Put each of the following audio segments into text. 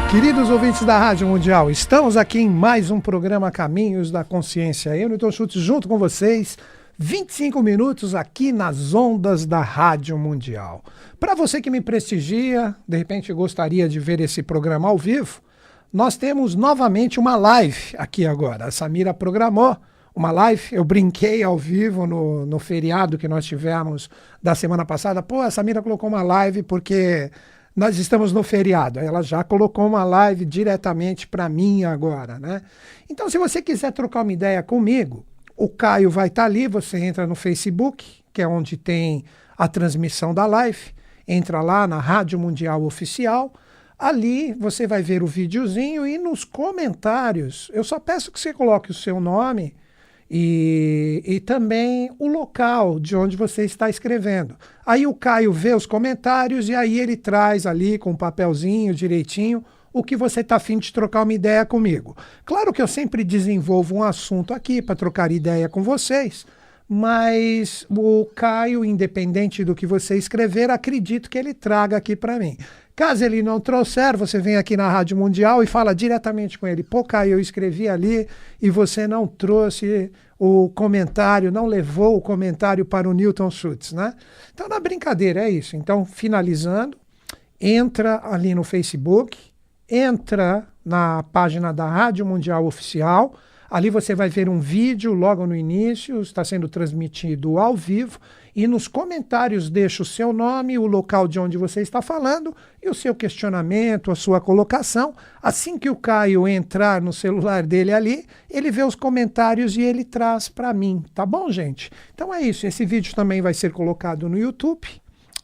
Queridos ouvintes da Rádio Mundial, estamos aqui em mais um programa Caminhos da Consciência. Eu, Newton Schultz, junto com vocês, 25 minutos aqui nas ondas da Rádio Mundial. Para você que me prestigia, de repente gostaria de ver esse programa ao vivo, nós temos novamente uma live aqui agora. A Samira programou uma live, eu brinquei ao vivo no feriado que nós tivemos da semana passada. Pô, a Samira colocou uma live porque nós estamos no feriado. Ela já colocou uma live diretamente para mim agora, né? Então, se você quiser trocar uma ideia comigo, o Caio vai estar ali, você entra no Facebook, que é onde tem a transmissão da live, entra lá na Rádio Mundial Oficial, ali você vai ver o videozinho e nos comentários, eu só peço que você coloque o seu nome e também o local de onde você está escrevendo. Aí o Caio vê os comentários e aí ele traz ali com um papelzinho direitinho o que você está a fim de trocar uma ideia comigo. Claro que eu sempre desenvolvo um assunto aqui para trocar ideia com vocês, mas o Caio, independente do que você escrever, acredito que ele traga aqui para mim. Caso ele não trouxer, você vem aqui na Rádio Mundial e fala diretamente com ele. Pô, Caio, eu escrevi ali e você não trouxe o comentário, não levou o comentário para o Newton Schultz, né? Então, na brincadeira, é isso. Então, finalizando, entra ali no Facebook, entra na página da Rádio Mundial Oficial, ali você vai ver um vídeo logo no início, está sendo transmitido ao vivo, e nos comentários deixa o seu nome, o local de onde você está falando e o seu questionamento, a sua colocação. Assim que o Caio entrar no celular dele ali, ele vê os comentários e ele traz para mim, tá bom, gente? Então é isso, esse vídeo também vai ser colocado no YouTube,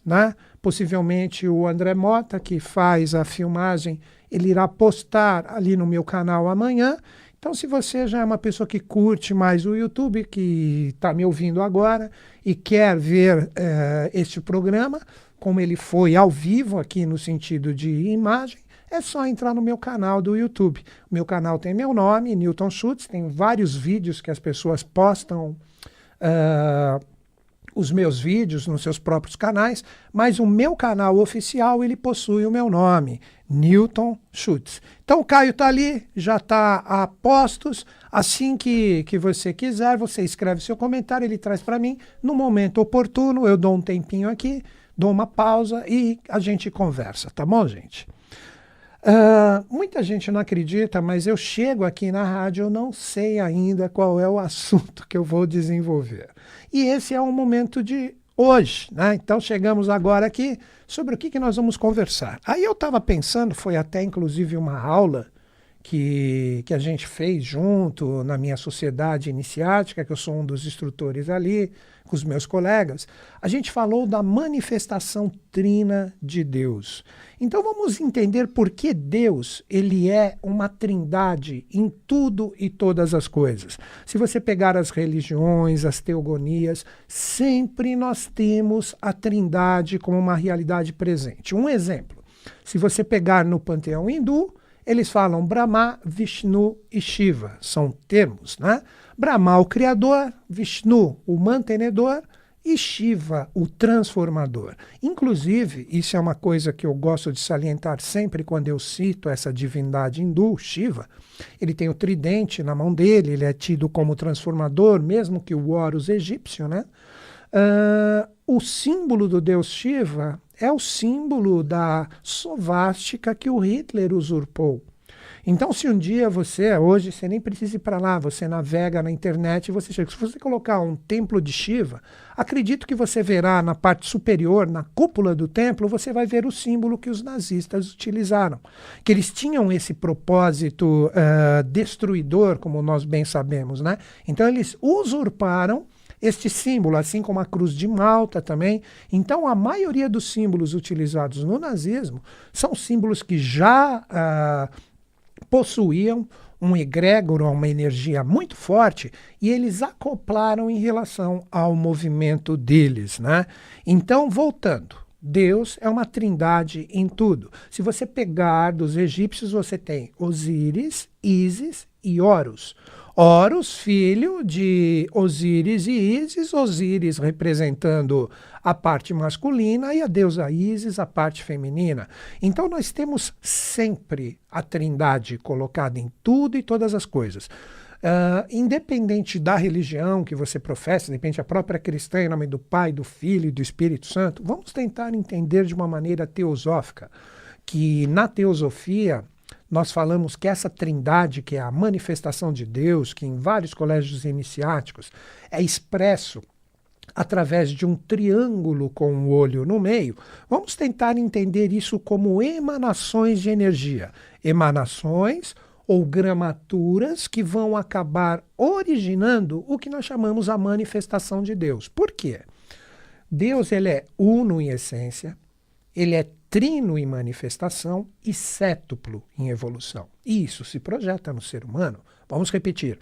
né? Possivelmente o André Mota, que faz a filmagem, ele irá postar ali no meu canal amanhã. Então, se você já é uma pessoa que curte mais o YouTube, que está me ouvindo agora e quer ver este programa, como ele foi ao vivo aqui no sentido de imagem, é só entrar no meu canal do YouTube. O meu canal tem meu nome, Newton Schultz, tem vários vídeos que as pessoas postam os meus vídeos nos seus próprios canais, mas o meu canal oficial, ele possui o meu nome, Newton Schultz. Então o Caio está ali, já está a postos, assim que você quiser, você escreve seu comentário, ele traz para mim, no momento oportuno, eu dou um tempinho aqui, dou uma pausa e a gente conversa, tá bom, gente? Muita gente não acredita, mas eu chego aqui na rádio, eu não sei ainda qual é o assunto que eu vou desenvolver. E esse é o momento de hoje, né? Então chegamos agora aqui sobre o que nós vamos conversar. Aí eu estava pensando, foi até inclusive uma aula que a gente fez junto na minha sociedade iniciática, que eu sou um dos instrutores ali, com os meus colegas, a gente falou da manifestação trina de Deus. Então vamos entender por que Deus, ele é uma trindade em tudo e todas as coisas. Se você pegar as religiões, as teogonias, sempre nós temos a trindade como uma realidade presente. Um exemplo, se você pegar no panteão hindu, eles falam Brahma, Vishnu e Shiva, são termos, né? Brahma, o criador, Vishnu, o mantenedor, e Shiva, o transformador. Inclusive, isso é uma coisa que eu gosto de salientar sempre quando eu cito essa divindade hindu, Shiva. Ele tem o tridente na mão dele, ele é tido como transformador, mesmo que o Horus egípcio, né? O símbolo do deus Shiva é o símbolo da svástica que o Hitler usurpou. Então, se um dia hoje você nem precisa ir para lá, você navega na internet e você chega. Se você colocar um templo de Shiva, acredito que você verá na parte superior, na cúpula do templo, você vai ver o símbolo que os nazistas utilizaram. Que eles tinham esse propósito destruidor, como nós bem sabemos, né? Então, eles usurparam este símbolo, assim como a cruz de Malta também. Então, a maioria dos símbolos utilizados no nazismo são símbolos que já possuíam um egrégor, uma energia muito forte, e eles acoplaram em relação ao movimento deles, né? Então, voltando, Deus é uma trindade em tudo. Se você pegar dos egípcios, você tem Osíris, Ísis e Horus. Horus, filho de Osíris e Ísis, Osíris representando a parte masculina e a deusa Ísis, a parte feminina. Então nós temos sempre a trindade colocada em tudo e todas as coisas. Independente da religião que você professa, independente da própria cristã, em nome do Pai, do Filho e do Espírito Santo, vamos tentar entender de uma maneira teosófica, que na teosofia nós falamos que essa trindade, que é a manifestação de Deus, que em vários colégios iniciáticos é expresso através de um triângulo com um olho no meio, vamos tentar entender isso como emanações de energia. Emanações ou gramaturas que vão acabar originando o que nós chamamos a manifestação de Deus. Por quê? Deus ele é uno em essência, ele é trino em manifestação e cétuplo em evolução. E isso se projeta no ser humano. Vamos repetir.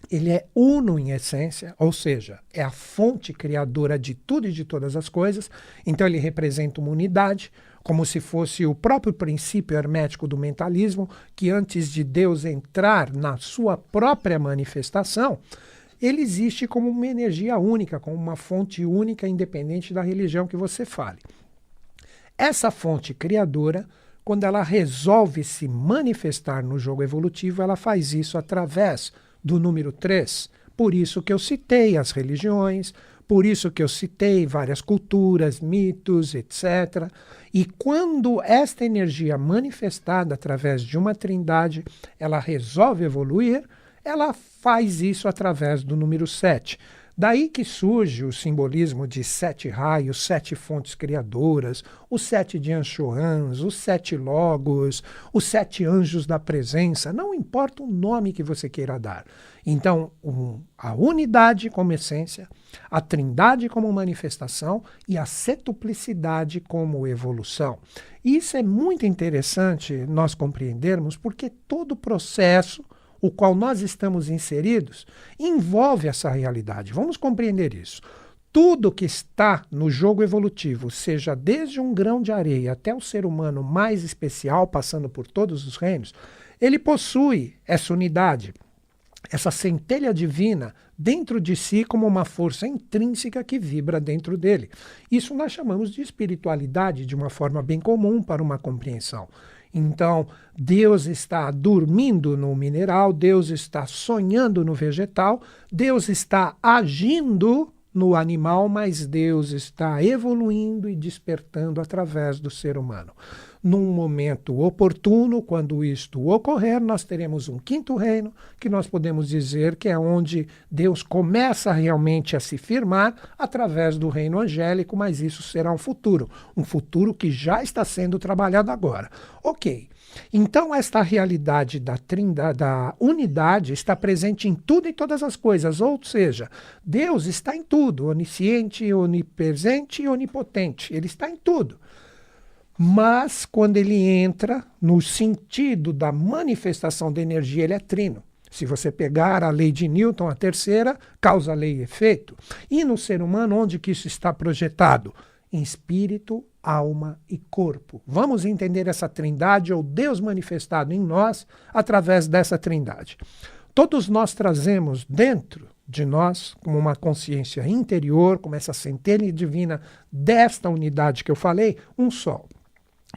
Ele é uno em essência, ou seja, é a fonte criadora de tudo e de todas as coisas, então ele representa uma unidade, como se fosse o próprio princípio hermético do mentalismo, que antes de Deus entrar na sua própria manifestação, ele existe como uma energia única, como uma fonte única, independente da religião que você fale. Essa fonte criadora, quando ela resolve se manifestar no jogo evolutivo, ela faz isso através do número 3. Por isso que eu citei as religiões, por isso que eu citei várias culturas, mitos, etc. E quando esta energia manifestada através de uma trindade, ela resolve evoluir, ela faz isso através do número 7. Daí que surge o simbolismo de 7 raios, 7 fontes criadoras, os 7 Dianshoans, os 7 logos, os 7 anjos da presença, não importa o nome que você queira dar. Então, a unidade como essência, a trindade como manifestação e a cetuplicidade como evolução. Isso é muito interessante nós compreendermos, porque todo o processo o qual nós estamos inseridos, envolve essa realidade. Vamos compreender isso. Tudo que está no jogo evolutivo, seja desde um grão de areia até o ser humano mais especial, passando por todos os reinos, ele possui essa unidade, essa centelha divina dentro de si como uma força intrínseca que vibra dentro dele. Isso nós chamamos de espiritualidade de uma forma bem comum para uma compreensão. Então, Deus está dormindo no mineral, Deus está sonhando no vegetal, Deus está agindo no animal, mas Deus está evoluindo e despertando através do ser humano. Num momento oportuno, quando isto ocorrer, nós teremos um quinto reino, que nós podemos dizer que é onde Deus começa realmente a se firmar através do reino angélico, mas isso será um futuro que já está sendo trabalhado agora. Ok, então esta realidade da unidade está presente em tudo e todas as coisas, ou seja, Deus está em tudo, onisciente, onipresente e onipotente, ele está em tudo. Mas, quando ele entra no sentido da manifestação da energia, ele é trino. Se você pegar a lei de Newton, a terceira, causa, lei e efeito. E no ser humano, onde que isso está projetado? Em espírito, alma e corpo. Vamos entender essa trindade, ou Deus manifestado em nós, através dessa trindade. Todos nós trazemos dentro de nós, como uma consciência interior, como essa centelha divina desta unidade que eu falei, um sol.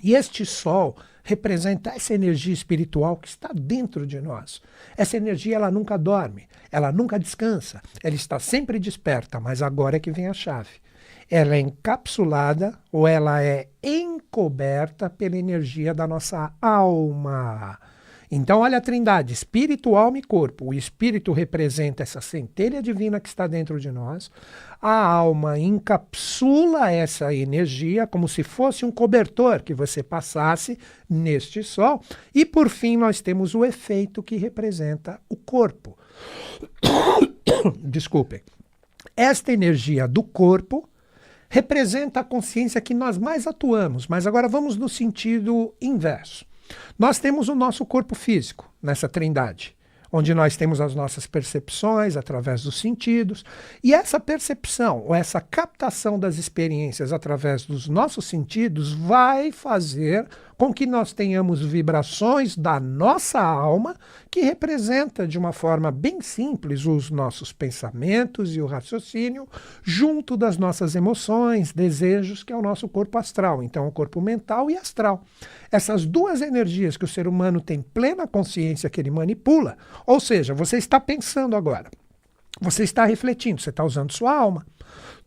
E este sol representa essa energia espiritual que está dentro de nós. Essa energia ela nunca dorme, ela nunca descansa, ela está sempre desperta, mas agora é que vem a chave. Ela é encapsulada ou ela é encoberta pela energia da nossa alma. Então, olha a trindade, espírito, alma e corpo. O espírito representa essa centelha divina que está dentro de nós. A alma encapsula essa energia como se fosse um cobertor que você passasse neste sol. E, por fim, nós temos o efeito que representa o corpo. Desculpem. Esta energia do corpo representa a consciência que nós mais atuamos, mas agora vamos no sentido inverso. Nós temos o nosso corpo físico nessa trindade, onde nós temos as nossas percepções através dos sentidos, e essa percepção, ou essa captação das experiências através dos nossos sentidos vai fazer com que nós tenhamos vibrações da nossa alma que representa de uma forma bem simples os nossos pensamentos e o raciocínio junto das nossas emoções, desejos, que é o nosso corpo astral. Então, o corpo mental e astral. Essas duas energias que o ser humano tem plena consciência que ele manipula, ou seja, você está pensando agora, você está refletindo, você está usando sua alma.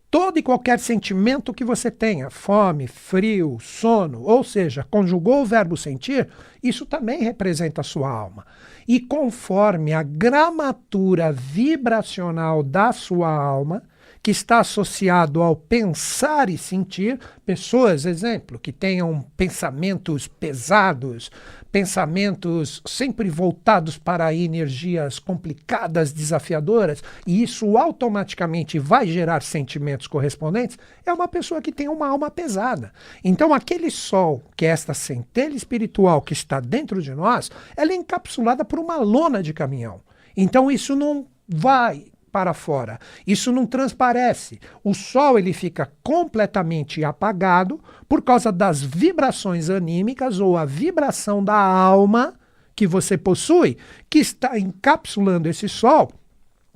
Todo e qualquer sentimento que você tenha, fome, frio, sono, ou seja, conjugou o verbo sentir, isso também representa a sua alma. E conforme a gramatura vibracional da sua alma, que está associado ao pensar e sentir, pessoas, exemplo, que tenham pensamentos pesados, pensamentos sempre voltados para energias complicadas, desafiadoras, e isso automaticamente vai gerar sentimentos correspondentes, é uma pessoa que tem uma alma pesada. Então, aquele sol, que é esta centelha espiritual que está dentro de nós, ela é encapsulada por uma lona de caminhão. Então, isso não vai para fora. Isso não transparece. O sol ele fica completamente apagado por causa das vibrações anímicas ou a vibração da alma que você possui, que está encapsulando esse sol,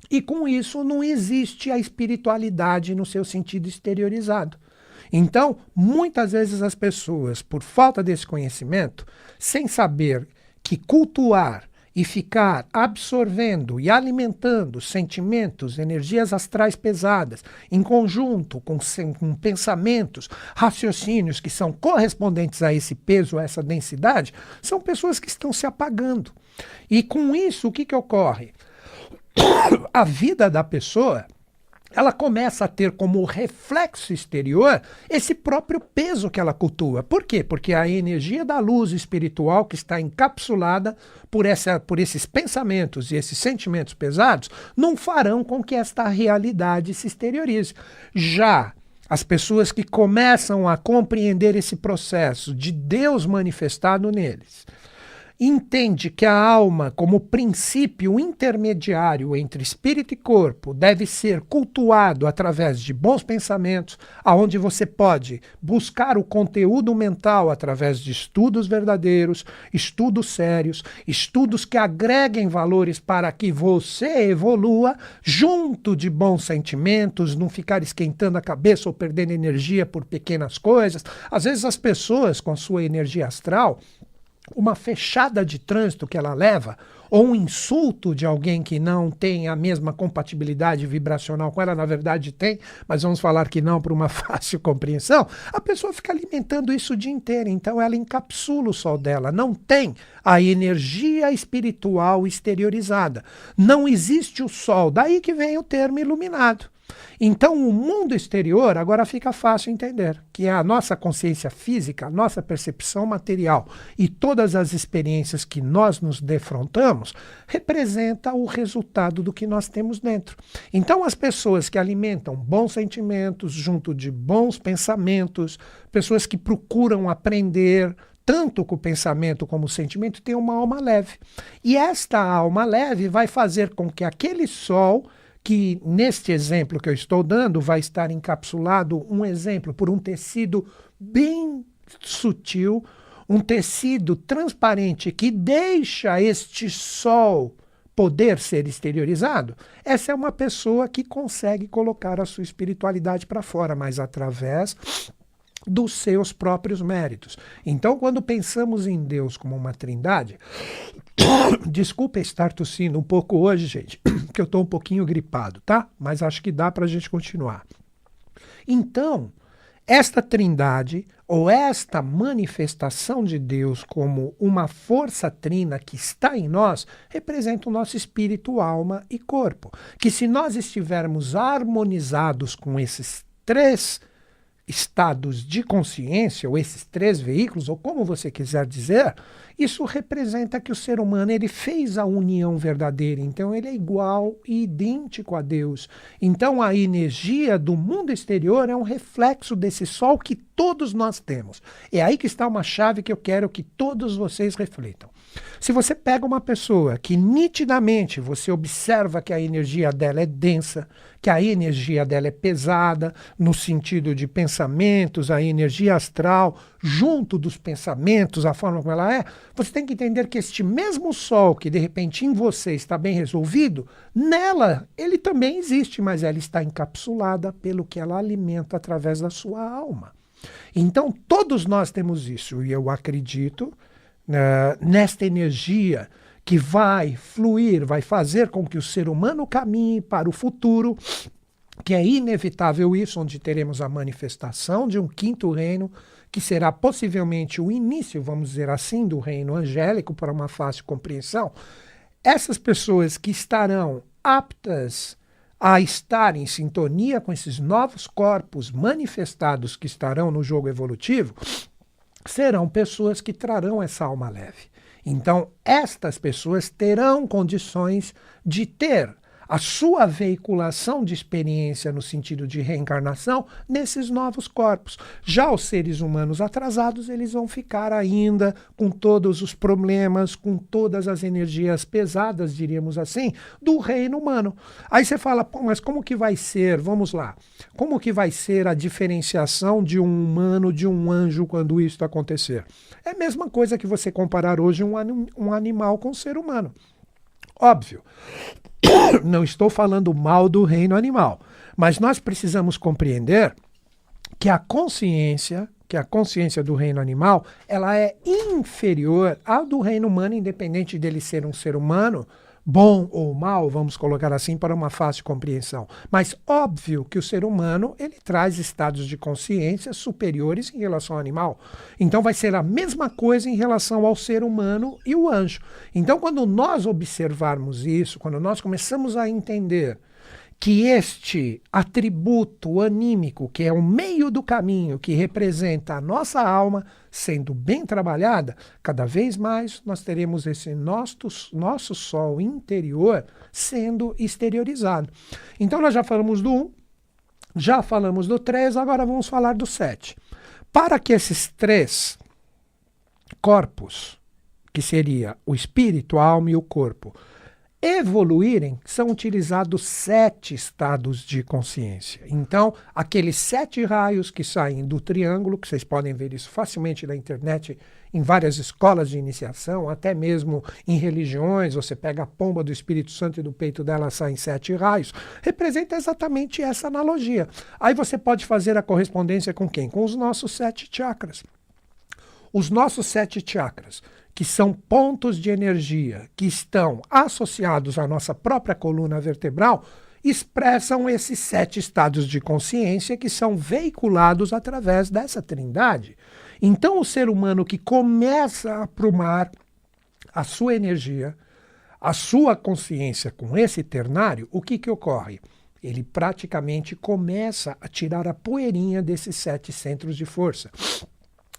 e com isso não existe a espiritualidade no seu sentido exteriorizado. Então, muitas vezes as pessoas, por falta desse conhecimento, sem saber que cultuar e ficar absorvendo e alimentando sentimentos, energias astrais pesadas, em conjunto com pensamentos, raciocínios que são correspondentes a esse peso, a essa densidade, são pessoas que estão se apagando. E com isso, o que ocorre? A vida da pessoa, ela começa a ter como reflexo exterior esse próprio peso que ela cultua. Por quê? Porque a energia da luz espiritual que está encapsulada por esses pensamentos e esses sentimentos pesados não farão com que esta realidade se exteriorize. Já as pessoas que começam a compreender esse processo de Deus manifestado neles, entende que a alma, como princípio intermediário entre espírito e corpo, deve ser cultuado através de bons pensamentos, aonde você pode buscar o conteúdo mental através de estudos verdadeiros, estudos sérios, estudos que agreguem valores para que você evolua junto de bons sentimentos, não ficar esquentando a cabeça ou perdendo energia por pequenas coisas. Às vezes as pessoas com sua energia astral, uma fechada de trânsito que ela leva, ou um insulto de alguém que não tem a mesma compatibilidade vibracional com ela, na verdade tem, mas vamos falar que não para uma fácil compreensão, a pessoa fica alimentando isso o dia inteiro, então ela encapsula o sol dela, não tem a energia espiritual exteriorizada, não existe o sol, daí que vem o termo iluminado. Então, o mundo exterior agora fica fácil entender, que é a nossa consciência física, a nossa percepção material e todas as experiências que nós nos defrontamos representa o resultado do que nós temos dentro. Então, as pessoas que alimentam bons sentimentos junto de bons pensamentos, pessoas que procuram aprender tanto com o pensamento como o sentimento, têm uma alma leve. E esta alma leve vai fazer com que aquele sol, que neste exemplo que eu estou dando vai estar encapsulado, um exemplo, por um tecido bem sutil, um tecido transparente que deixa este sol poder ser exteriorizado. Essa é uma pessoa que consegue colocar a sua espiritualidade para fora, mas através dos seus próprios méritos. Então, quando pensamos em Deus como uma trindade, desculpa estar tossindo um pouco hoje, gente, que eu estou um pouquinho gripado, tá? Mas acho que dá para a gente continuar. Então, esta trindade, ou esta manifestação de Deus como uma força trina que está em nós, representa o nosso espírito, alma e corpo. Que se nós estivermos harmonizados com esses três estados de consciência, ou esses três veículos, ou como você quiser dizer, isso representa que o ser humano ele fez a união verdadeira, então ele é igual e idêntico a Deus. Então a energia do mundo exterior é um reflexo desse sol que todos nós temos. É aí que está uma chave que eu quero que todos vocês reflitam. Se você pega uma pessoa que nitidamente você observa que a energia dela é densa, que a energia dela é pesada, no sentido de pensamentos, a energia astral, junto dos pensamentos, a forma como ela é, você tem que entender que este mesmo sol que de repente em você está bem resolvido, nela ele também existe, mas ela está encapsulada pelo que ela alimenta através da sua alma. Então todos nós temos isso, e eu acredito nesta energia que vai fluir, vai fazer com que o ser humano caminhe para o futuro, que é inevitável isso, onde teremos a manifestação de um quinto reino, que será possivelmente o início, vamos dizer assim, do reino angélico, para uma fácil compreensão. Essas pessoas que estarão aptas a estar em sintonia com esses novos corpos manifestados que estarão no jogo evolutivo, serão pessoas que trarão essa alma leve. Então, estas pessoas terão condições de ter a sua veiculação de experiência no sentido de reencarnação nesses novos corpos. Já os seres humanos atrasados, eles vão ficar ainda com todos os problemas, com todas as energias pesadas, diríamos assim, do reino humano. Aí você fala, pô, mas como que vai ser, vamos lá, como que vai ser a diferenciação de um humano de um anjo quando isso acontecer? É a mesma coisa que você comparar hoje um animal com um ser humano. Óbvio, não estou falando mal do reino animal, mas nós precisamos compreender que a consciência do reino animal, ela é inferior à do reino humano, independente dele ser um ser humano, bom ou mal, vamos colocar assim, para uma fácil compreensão. Mas óbvio que o ser humano, ele traz estados de consciência superiores em relação ao animal. Então vai ser a mesma coisa em relação ao ser humano e o anjo. Então quando nós observarmos isso, quando nós começamos a entender que este atributo anímico, que é o meio do caminho, que representa a nossa alma, sendo bem trabalhada, cada vez mais nós teremos esse nosso sol interior sendo exteriorizado. Então nós já falamos do 1, já falamos do 3, agora vamos falar do 7. Para que esses 3 corpos, que seria o espírito, a alma e o corpo, evoluírem, são utilizados 7 estados de consciência. Então, aqueles 7 raios que saem do triângulo, que vocês podem ver isso facilmente na internet, em várias escolas de iniciação, até mesmo em religiões, você pega a pomba do Espírito Santo e do peito dela saem 7 raios, representa exatamente essa analogia. Aí você pode fazer a correspondência com quem? Com os nossos 7 chakras. Os nossos 7 chakras, que são pontos de energia que estão associados à nossa própria coluna vertebral, expressam esses 7 estados de consciência que são veiculados através dessa trindade. Então o ser humano que começa a aprumar a sua energia, a sua consciência com esse ternário, o que ocorre? Ele praticamente começa a tirar a poeirinha desses 7 centros de força,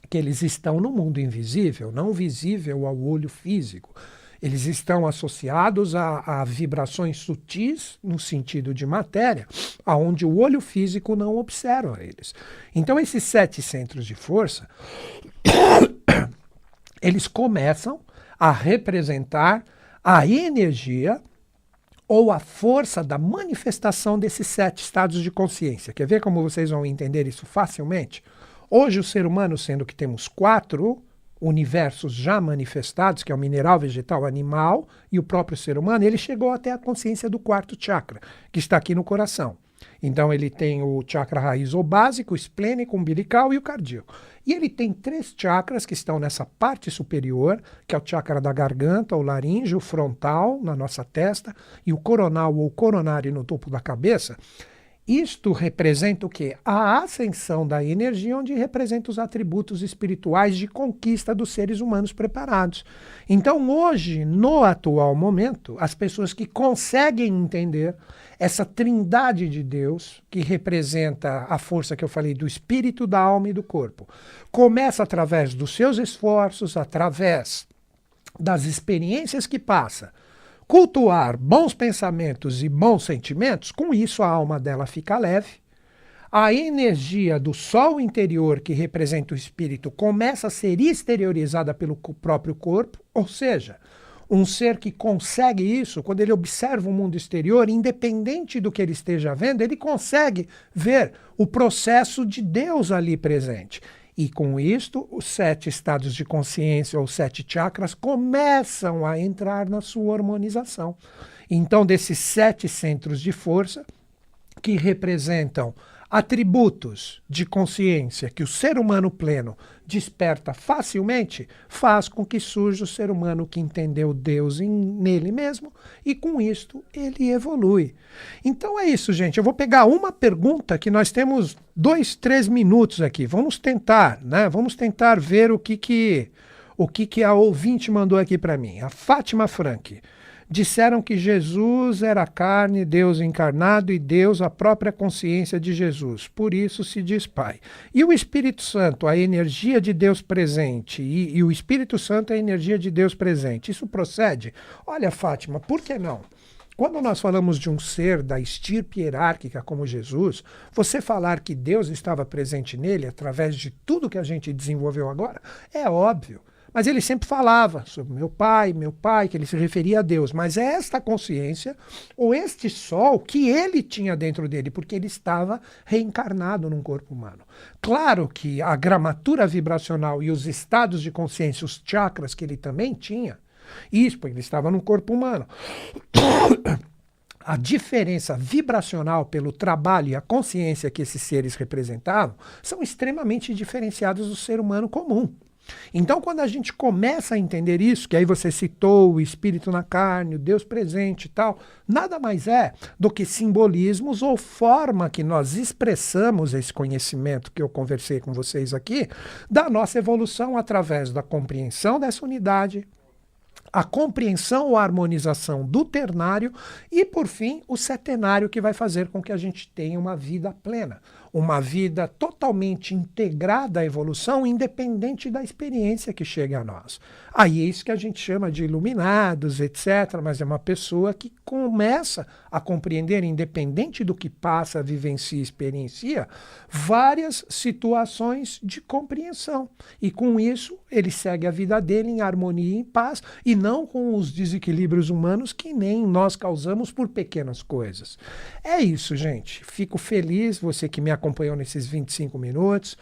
que eles estão no mundo invisível, não visível ao olho físico. Eles estão associados a vibrações sutis no sentido de matéria, aonde o olho físico não observa eles. Então esses 7 centros de força, eles começam a representar a energia ou a força da manifestação desses 7 estados de consciência. Quer ver como vocês vão entender isso facilmente? Hoje o ser humano, sendo que temos 4 universos já manifestados, que é o mineral, vegetal, animal e o próprio ser humano, ele chegou até a consciência do 4º chakra, que está aqui no coração. Então ele tem o chakra raiz ou básico, o esplênico, umbilical e o cardíaco. E ele tem 3 chakras que estão nessa parte superior, que é o chakra da garganta, o laríngeo, o frontal, na nossa testa, e o coronal ou coronário no topo da cabeça. Isto representa o quê? A ascensão da energia, onde representa os atributos espirituais de conquista dos seres humanos preparados. Então, hoje, no atual momento, as pessoas que conseguem entender essa trindade de Deus, que representa a força que eu falei do espírito, da alma e do corpo, começa através dos seus esforços, através das experiências que passa, cultuar bons pensamentos e bons sentimentos, com isso a alma dela fica leve, a energia do sol interior, que representa o espírito, começa a ser exteriorizada pelo próprio corpo, ou seja, um ser que consegue isso, quando ele observa o mundo exterior, independente do que ele esteja vendo, ele consegue ver o processo de Deus ali presente. E com isto, os 7 estados de consciência, ou 7 chakras, começam a entrar na sua harmonização. Então, desses 7 centros de força, que representam atributos de consciência que o ser humano pleno desperta facilmente, faz com que surja o ser humano que entendeu Deus nele mesmo e com isto ele evolui. Então é isso, gente. Eu vou pegar uma pergunta que nós temos 2, 3 minutos aqui. Vamos tentar, né? Vamos tentar ver o que a ouvinte mandou aqui para mim. A Fátima Frank. Disseram que Jesus era carne, Deus encarnado e Deus a própria consciência de Jesus. Por isso se diz Pai. E o Espírito Santo, a energia de Deus presente, e o Espírito Santo é a energia de Deus presente. Isso procede? Olha, Fátima, por que não? Quando nós falamos de um ser da estirpe hierárquica como Jesus, você falar que Deus estava presente nele através de tudo que a gente desenvolveu agora, é óbvio. Mas ele sempre falava sobre meu pai, que ele se referia a Deus. Mas é esta consciência, ou este sol, que ele tinha dentro dele, porque ele estava reencarnado num corpo humano. Claro que a gramatura vibracional e os estados de consciência, os chakras que ele também tinha, isso, porque ele estava num corpo humano. A diferença vibracional pelo trabalho e a consciência que esses seres representavam são extremamente diferenciados do ser humano comum. Então, quando a gente começa a entender isso, que aí você citou o espírito na carne, o Deus presente e tal, nada mais é do que simbolismos ou forma que nós expressamos esse conhecimento que eu conversei com vocês aqui, da nossa evolução através da compreensão dessa unidade, a compreensão ou a harmonização do ternário e, por fim, o setenário, que vai fazer com que a gente tenha uma vida plena, uma vida totalmente integrada à evolução, independente da experiência que chega a nós. Aí é isso que a gente chama de iluminados, etc., mas é uma pessoa que começa a compreender, independente do que passa, vivencia e experiencia, várias situações de compreensão. E com isso, ele segue a vida dele em harmonia e em paz, e não com os desequilíbrios humanos que nem nós causamos por pequenas coisas. É isso, gente. Fico feliz, você que me acompanhou nesses 25 minutos.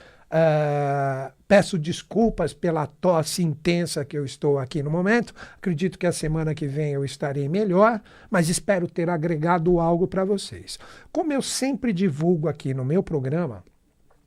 Peço desculpas pela tosse intensa que eu estou aqui no momento. Acredito que a semana que vem eu estarei melhor, mas espero ter agregado algo para vocês. Como eu sempre divulgo aqui no meu programa,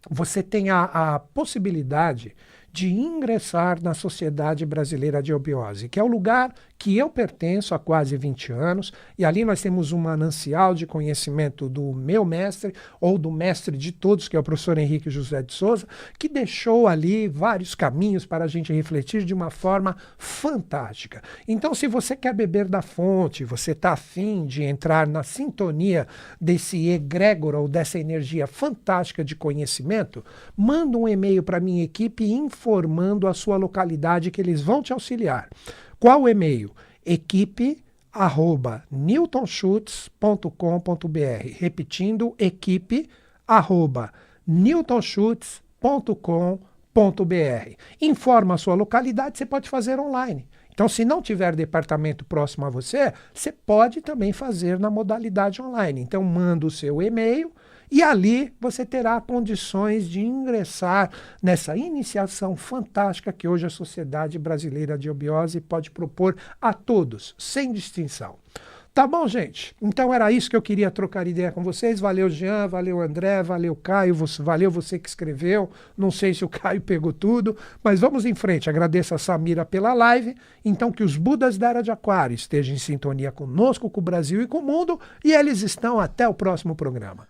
você tem a possibilidade de ingressar na Sociedade Brasileira de Eubiose, que é o lugar que eu pertenço há quase 20 anos, e ali nós temos um manancial de conhecimento do meu mestre, ou do mestre de todos, que é o professor Henrique José de Souza, que deixou ali vários caminhos para a gente refletir de uma forma fantástica. Então, se você quer beber da fonte, você está afim de entrar na sintonia desse egrégora ou dessa energia fantástica de conhecimento, manda um e-mail para a minha equipe informando a sua localidade que eles vão te auxiliar. Qual o e-mail? equipe@newtonschutz.com.br. Repetindo, equipe@newtonschutz.com.br. Informa a sua localidade, você pode fazer online. Então, se não tiver departamento próximo a você, você pode também fazer na modalidade online. Então, manda o seu e-mail e ali você terá condições de ingressar nessa iniciação fantástica que hoje a Sociedade Brasileira de Eubiose pode propor a todos, sem distinção. Tá bom, gente? Então era isso que eu queria trocar ideia com vocês. Valeu, Jean, valeu, André, valeu, Caio, valeu você que escreveu. Não sei se o Caio pegou tudo, mas vamos em frente. Agradeço a Samira pela live. Então que os Budas da Era de Aquário estejam em sintonia conosco, com o Brasil e com o mundo, e eles estão até o próximo programa.